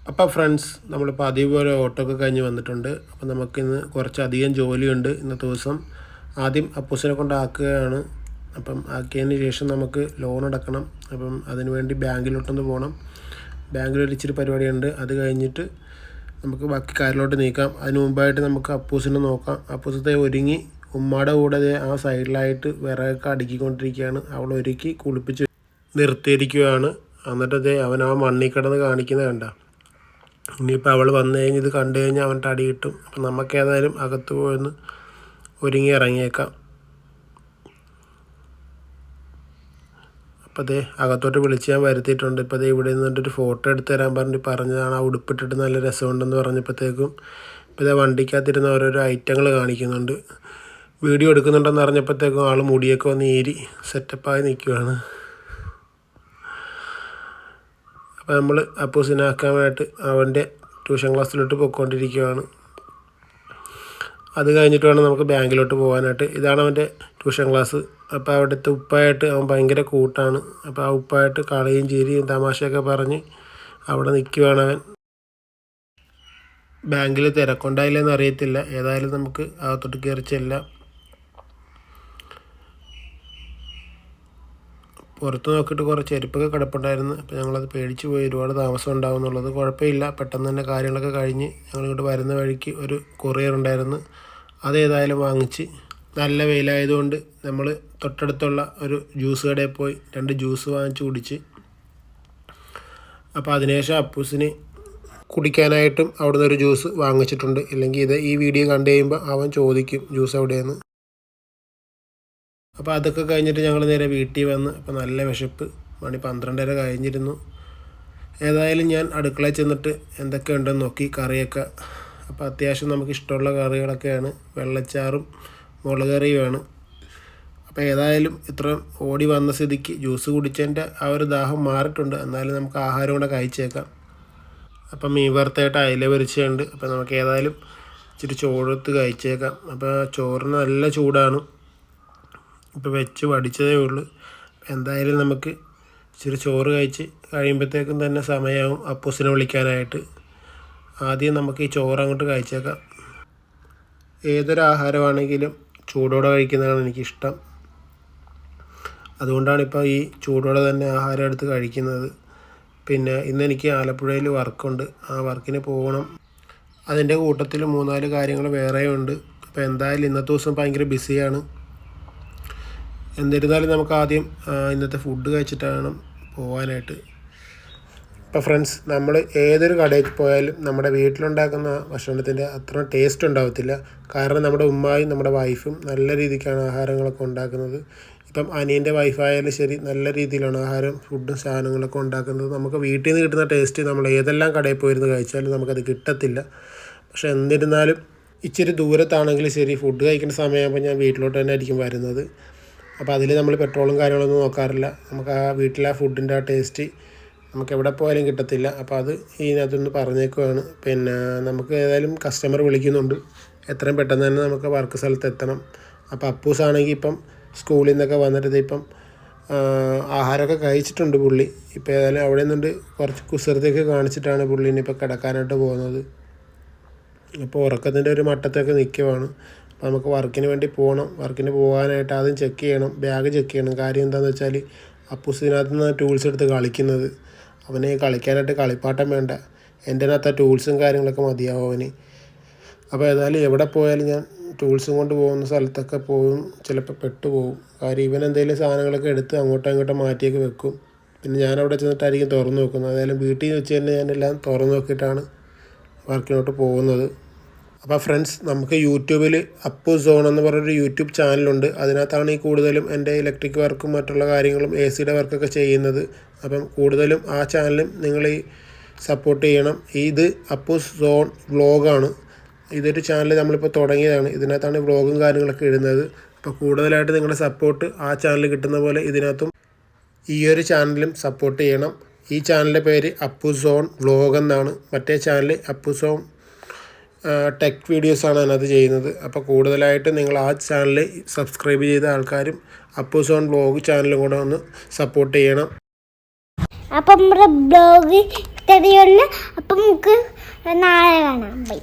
അപ്പോൾ ഫ്രണ്ട്സ്, നമ്മളിപ്പോൾ അതേപോലെ ഓട്ടോ ഒക്കെ കഴിഞ്ഞ് വന്നിട്ടുണ്ട്. അപ്പോൾ നമുക്കിന്ന് കുറച്ചധികം ജോലിയുണ്ട് ഇന്നത്തെ ദിവസം. ആദ്യം അപ്പൂസിനെ കൊണ്ടാക്കുകയാണ്. അപ്പം ആക്കിയതിന് ശേഷം നമുക്ക് ലോൺ അടക്കണം. അപ്പം അതിനുവേണ്ടി ബാങ്കിലോട്ടൊന്ന് പോകണം. ബാങ്കിലൊരു ഇച്ചിരി പരിപാടിയുണ്ട്. അത് കഴിഞ്ഞിട്ട് നമുക്ക് ബാക്കി കാര്യത്തിലോട്ട് നീക്കാം. അതിന് മുമ്പായിട്ട് നമുക്ക് അപ്പൂസിനെ നോക്കാം. അപ്പൂസത്തെ ഒരുങ്ങി ഉമ്മയുടെ കൂടെ ആ സൈഡിലായിട്ട് വിറകൊക്കെ അടുക്കിക്കൊണ്ടിരിക്കുകയാണ്. അവൾ ഒരുക്കി കുളിപ്പിച്ച് നിർത്തിയിരിക്കുകയാണ്. എന്നിട്ടതേ അവൻ ആ മണ്ണിൽ കിടന്ന് കാണിക്കുന്നത് കണ്ട. ഇനിയിപ്പോൾ അവൾ വന്നു കഴിഞ്ഞ് ഇത് കണ്ടു കഴിഞ്ഞാൽ അവൻ്റെ അടി കിട്ടും. അപ്പം നമുക്ക് ഏതായാലും അകത്ത് പോയെന്ന് ഒരുങ്ങി ഇറങ്ങിയേക്കാം. അപ്പോൾ അതേ അകത്തോട്ട് വിളിച്ച് ഞാൻ വരുത്തിയിട്ടുണ്ട്. ഇപ്പോൾ അതേ ഇവിടെ നിന്നിട്ടൊരു ഫോട്ടോ എടുത്ത് തരാൻ പറഞ്ഞതാണ്. ആ ഉടുപ്പിട്ടിട്ട് നല്ല രസമുണ്ടെന്ന് പറഞ്ഞപ്പോഴത്തേക്കും ഇപ്പോൾ ഇതേ വണ്ടിക്കകത്തിരുന്ന ഓരോരോ ഐറ്റങ്ങൾ കാണിക്കുന്നുണ്ട്. വീഡിയോ എടുക്കുന്നുണ്ടെന്ന് അറിഞ്ഞപ്പോഴത്തേക്കും ആൾ മുടിയൊക്കെ വന്ന് ഏരി സെറ്റപ്പായി നിൽക്കുകയാണ്. അപ്പോൾ നമ്മൾ അപ്പൂസിനാക്കാനായിട്ട് അവൻ്റെ ട്യൂഷൻ ക്ലാസ്സിലോട്ട് പോയിക്കൊണ്ടിരിക്കുകയാണ്. അത് കഴിഞ്ഞിട്ട് വേണം നമുക്ക് ബാങ്കിലോട്ട് പോകാനായിട്ട്. ഇതാണ് അവൻ്റെ ട്യൂഷൻ ക്ലാസ്. അപ്പോൾ അവിടുത്തെ ഉപ്പായിട്ട് അവൻ ഭയങ്കര കൂട്ടാണ്. അപ്പോൾ ആ ഉപ്പായിട്ട് കളിയും ചിരിയും തമാശയൊക്കെ പറഞ്ഞ് അവിടെ നിൽക്കുകയാണ് അവൻ. ബാങ്കിൽ തിരക്കുണ്ടായില്ലെന്ന് അറിയത്തില്ല. ഏതായാലും നമുക്ക് അകത്തോട്ട് കയറി ചെല്ലാം. പുറത്ത് നോക്കിയിട്ട് കുറച്ച് ചെരുപ്പൊക്കെ കിടപ്പുണ്ടായിരുന്നു. അപ്പോൾ ഞങ്ങളത് പേടിച്ച് പോയി. ഒരുപാട് താമസം ഉണ്ടാവും എന്നുള്ളത്. കുഴപ്പമില്ല, പെട്ടെന്ന് തന്നെ കാര്യങ്ങളൊക്കെ കഴിഞ്ഞ് ഞങ്ങളിങ്ങോട്ട് വരുന്ന വഴിക്ക് ഒരു കൊറിയർ ഉണ്ടായിരുന്നു. അതേതായാലും വാങ്ങിച്ച്. നല്ല വെയിലായതുകൊണ്ട് നമ്മൾ തൊട്ടടുത്തുള്ള ഒരു ജ്യൂസ് കടയിൽ പോയി 2 ജ്യൂസ് വാങ്ങിച്ച് കുടിച്ച്. അപ്പോൾ അതിനുശേഷം അപ്പൂസിന് കുടിക്കാനായിട്ടും അവിടുന്ന് ഒരു ജ്യൂസ് വാങ്ങിച്ചിട്ടുണ്ട്. ഇല്ലെങ്കിൽ ഈ വീഡിയോ കണ്ടു കഴിയുമ്പോൾ അവൻ ചോദിക്കും ജ്യൂസ് എവിടെയെന്ന്. അപ്പോൾ അതൊക്കെ കഴിഞ്ഞിട്ട് ഞങ്ങൾ നേരെ വീട്ടിൽ വന്ന്. അപ്പോൾ നല്ല വിശപ്പ്. മണി 12:30 കഴിഞ്ഞിരുന്നു. ഏതായാലും ഞാൻ അടുക്കളയിൽ ചെന്നിട്ട് എന്തൊക്കെ ഉണ്ടെന്ന് നോക്കി കറിയൊക്കെ. അപ്പോൾ അത്യാവശ്യം നമുക്ക് ഇഷ്ടമുള്ള കറികളൊക്കെയാണ്. വെള്ളച്ചാറും മുളക് കറിയുമാണ്. അപ്പോൾ ഏതായാലും ഇത്ര ഓടി വന്ന സ്ഥിതിക്ക് ജ്യൂസ് കുടിച്ചതിൻ്റെ ആ ഒരു ദാഹം മാറിയിട്ടുണ്ട്. എന്നാലും നമുക്ക് ആഹാരം കൂടെ കഴിച്ചേക്കാം. അപ്പം മീൻ വറുത്തായിട്ട് അയില പൊരിച്ചുണ്ട്. അപ്പോൾ നമുക്ക് ഏതായാലും ഇച്ചിരി ചോറെടുത്ത് കഴിച്ചേക്കാം. അപ്പോൾ ചോറിന് നല്ല ചൂടാണ്. ഇപ്പോൾ വെച്ച് വടിച്ചതേ ഉള്ളൂ. എന്തായാലും നമുക്ക് ഇച്ചിരി ചോറ് കഴിച്ച് കഴിയുമ്പോഴത്തേക്കും തന്നെ സമയമാവും അപ്പൂസിനെ വിളിക്കാനായിട്ട്. ആദ്യം നമുക്ക് ഈ ചോറ് അങ്ങോട്ട് കഴിച്ചേക്കാം. ഏതൊരു ആഹാരമാണെങ്കിലും ചൂടോടെ കഴിക്കുന്നതാണ് എനിക്കിഷ്ടം. അതുകൊണ്ടാണ് ഇപ്പോൾ ഈ ചൂടോടെ തന്നെ ആഹാരം എടുത്ത് കഴിക്കുന്നത്. പിന്നെ ഇന്നെനിക്ക് ആലപ്പുഴയിൽ വർക്കുണ്ട്. ആ വർക്കിന് പോകണം. അതിൻ്റെ കൂട്ടത്തിൽ 3-4 കാര്യങ്ങൾ വേറെയുണ്ട്. അപ്പോൾ എന്തായാലും ഇന്നത്തെ ദിവസം ഭയങ്കര ബിസിയാണ്. എന്നിരുന്നാലും നമുക്ക് ആദ്യം ഇന്നത്തെ ഫുഡ് കഴിച്ചിട്ടാണ് പോകാനായിട്ട്. ഇപ്പോൾ ഫ്രണ്ട്സ്, നമ്മൾ ഏതൊരു കടയിൽ പോയാലും നമ്മുടെ വീട്ടിലുണ്ടാക്കുന്ന ഭക്ഷണത്തിൻ്റെ അത്ര ടേസ്റ്റ് ഉണ്ടാകത്തില്ല. കാരണം നമ്മുടെ ഉമ്മായും നമ്മുടെ വൈഫും നല്ല രീതിക്കാണ് ആഹാരങ്ങളൊക്കെ ഉണ്ടാക്കുന്നത്. ഇപ്പം അനിയൻ്റെ വൈഫായാലും ശരി, നല്ല രീതിയിലാണ് ആഹാരം ഫുഡും സാധനങ്ങളൊക്കെ ഉണ്ടാക്കുന്നത്. നമുക്ക് വീട്ടിൽ നിന്ന് കിട്ടുന്ന ടേസ്റ്റ് നമ്മൾ ഏതെല്ലാം കടയിൽ പോയിരുന്ന് കഴിച്ചാലും നമുക്കത് കിട്ടത്തില്ല. പക്ഷേ എന്നിരുന്നാലും ഇച്ചിരി ദൂരത്താണെങ്കിലും ശരി, ഫുഡ് കഴിക്കുന്ന സമയമാകുമ്പോൾ ഞാൻ വീട്ടിലോട്ട് തന്നെ ആയിരിക്കും വരുന്നത്. അപ്പോൾ അതിൽ നമ്മൾ പെട്രോളും കാര്യങ്ങളൊന്നും നോക്കാറില്ല. നമുക്ക് ആ വീട്ടിലെ ആ ഫുഡിൻ്റെ ആ ടേസ്റ്റ് നമുക്ക് എവിടെ പോയാലും കിട്ടത്തില്ല. അപ്പോൾ അത് ഇതിനകത്തൊന്ന് പറഞ്ഞേക്കുവാണ്. പിന്നെ നമുക്ക് ഏതായാലും കസ്റ്റമർ വിളിക്കുന്നുണ്ട്. എത്രയും പെട്ടെന്ന് തന്നെ നമുക്ക് വർക്ക് സ്ഥലത്ത് എത്തണം. അപ്പോൾ അപ്പൂസാണെങ്കിൽ ഇപ്പം സ്കൂളിൽ നിന്നൊക്കെ വന്നിട്ട് ഇപ്പം ആഹാരമൊക്കെ കഴിച്ചിട്ടുണ്ട് പുള്ളി. ഇപ്പോൾ ഏതായാലും അവിടെ നിന്നുണ്ട് കുറച്ച് കുസൃതിയൊക്കെ കാണിച്ചിട്ടാണ് പുള്ളീനെ ഇപ്പോൾ കിടക്കാനായിട്ട് പോകുന്നത്. അപ്പോൾ ഉറക്കത്തിൻ്റെ ഒരു മട്ടത്തൊക്കെ നിൽക്കുവാണ്. അപ്പോൾ നമുക്ക് വർക്കിന് വേണ്ടി പോകണം. വർക്കിന് പോകാനായിട്ട് ആദ്യം ചെക്ക് ചെയ്യണം, ബാഗ് ചെക്ക് ചെയ്യണം. കാര്യം എന്താണെന്ന് വെച്ചാൽ അപ്പൂസിനകത്ത് നിന്ന് ടൂൾസ് എടുത്ത് കളിക്കുന്നത്. അവന് കളിക്കാനായിട്ട് കളിപ്പാട്ടം വേണ്ട. എൻ്റെ അകത്ത് ആ ടൂൾസും കാര്യങ്ങളൊക്കെ മതിയാവും അവന്. അപ്പോൾ ഏതായാലും എവിടെ പോയാലും ഞാൻ ടൂൾസും കൊണ്ട് പോകുന്ന സ്ഥലത്തൊക്കെ പോകും. ചിലപ്പോൾ പെട്ടുപോകും. കാര്യം ഇവൻ എന്തെങ്കിലും സാധനങ്ങളൊക്കെ എടുത്ത് അങ്ങോട്ടും ഇങ്ങോട്ടും മാറ്റിയൊക്കെ വെക്കും. പിന്നെ ഞാനവിടെ ചെന്നിട്ടായിരിക്കും തുറന്ന് നോക്കുന്നത്. ഏതായാലും വീട്ടിൽ വെച്ച് തന്നെ ഞാനെല്ലാം തുറന്ന് നോക്കിയിട്ടാണ് വർക്കിനോട്ട് പോകുന്നത്. അപ്പോൾ ഫ്രണ്ട്സ്, നമുക്ക് യൂട്യൂബിൽ അപ്പു സോൺ എന്ന് പറഞ്ഞൊരു യൂട്യൂബ് ചാനലുണ്ട്. അതിനകത്താണ് ഈ കൂടുതലും എൻ്റെ ഇലക്ട്രിക് വർക്കും മറ്റുള്ള കാര്യങ്ങളും AC-യുടെ വർക്കൊക്കെ ചെയ്യുന്നത്. അപ്പം കൂടുതലും ആ ചാനലും നിങ്ങൾ ഈ സപ്പോർട്ട് ചെയ്യണം. ഇത് അപ്പു സോൺ വ്ളോഗാണ്. ഇതൊരു ചാനൽ നമ്മളിപ്പോൾ തുടങ്ങിയതാണ്. ഇതിനകത്താണ് വ്ളോഗും കാര്യങ്ങളൊക്കെ ഇടുന്നത്. അപ്പോൾ കൂടുതലായിട്ട് നിങ്ങളുടെ സപ്പോർട്ട് ആ ചാനൽ കിട്ടുന്ന പോലെ ഇതിനകത്തും ഈ ഒരു ചാനലും സപ്പോർട്ട് ചെയ്യണം. ഈ ചാനലിൻ്റെ പേര് അപ്പു സോൺ വ്ളോഗ് എന്നാണ്. മറ്റേ ചാനൽ അപ്പു സോൺ ടെക് വീഡിയോസാണ് അതിനകത്ത് ചെയ്യുന്നത്. അപ്പോൾ കൂടുതലായിട്ട് നിങ്ങൾ ആ ചാനൽ സബ്സ്ക്രൈബ് ചെയ്ത ആൾക്കാരും അപ്പൂസ് ഓൺ ബ്ലോഗ് ചാനലും കൂടെ ഒന്ന് സപ്പോർട്ട് ചെയ്യണം. അപ്പം നമ്മുടെ ബ്ലോഗ് ഇത്രയുള്ള അപ്പം നമുക്ക് നാളെ കാണാം. ബൈ.